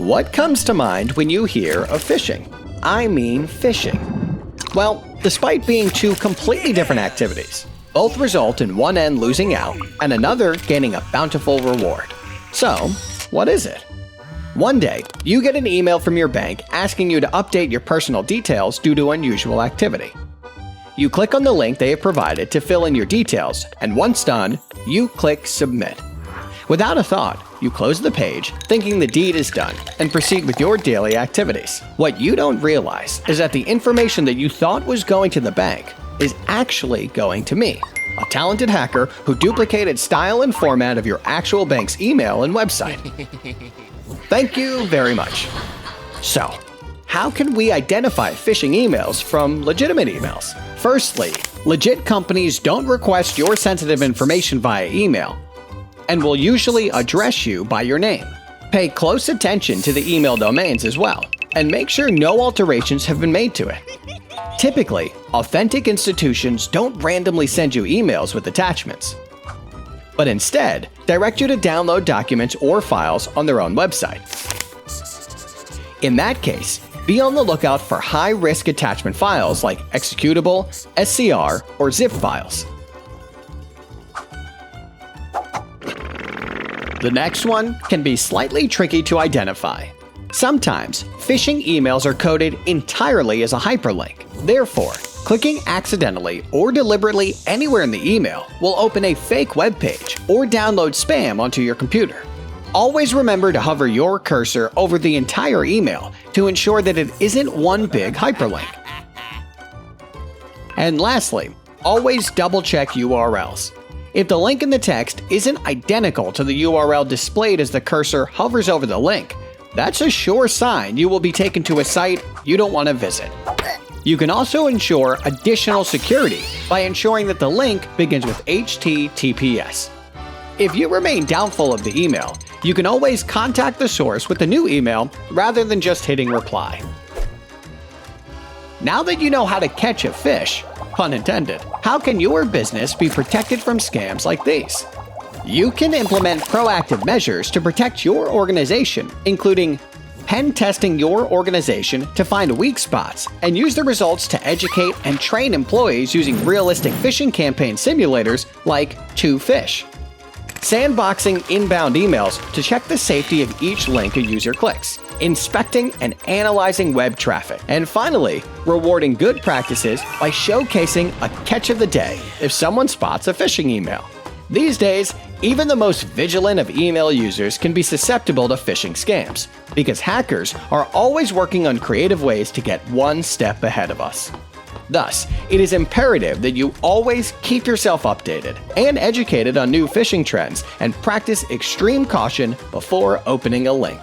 What comes to mind when you hear of phishing? I mean phishing. Well, despite being two completely different activities, both result in one end losing out and another gaining a bountiful reward. So, what is it? One day, you get an email from your bank asking you to update your personal details due to unusual activity. You click on the link they have provided to fill in your details, and once done, you click Submit. Without a thought, you close the page, thinking the deed is done, and proceed with your daily activities. What you don't realize is that the information that you thought was going to the bank is actually going to me, a talented hacker who duplicated style and format of your actual bank's email and website. Thank you very much. So, how can we identify phishing emails from legitimate emails? Firstly, legit companies don't request your sensitive information via email and will usually address you by your name. Pay close attention to the email domains as well, and make sure no alterations have been made to it. Typically, authentic institutions don't randomly send you emails with attachments, but instead direct you to download documents or files on their own website. In that case, be on the lookout for high-risk attachment files like executable, SCR, or zip files. The next one can be slightly tricky to identify. Sometimes, phishing emails are coded entirely as a hyperlink. Therefore, clicking accidentally or deliberately anywhere in the email will open a fake web page or download spam onto your computer. Always remember to hover your cursor over the entire email to ensure that it isn't one big hyperlink. And lastly, always double-check URLs. If the link in the text isn't identical to the URL displayed as the cursor hovers over the link, that's a sure sign you will be taken to a site you don't want to visit. You can also ensure additional security by ensuring that the link begins with HTTPS. If you remain doubtful of the email, you can always contact the source with a new email rather than just hitting reply. Now that you know how to catch a fish, pun intended, how can your business be protected from scams like these? You can implement proactive measures to protect your organization, including pen testing your organization to find weak spots and use the results to educate and train employees using realistic phishing campaign simulators like 2Fish. Sandboxing inbound emails to check the safety of each link a user clicks, inspecting and analyzing web traffic, and finally, rewarding good practices by showcasing a catch of the day if someone spots a phishing email. These days, even the most vigilant of email users can be susceptible to phishing scams, because hackers are always working on creative ways to get one step ahead of us. Thus, it is imperative that you always keep yourself updated and educated on new phishing trends and practice extreme caution before opening a link.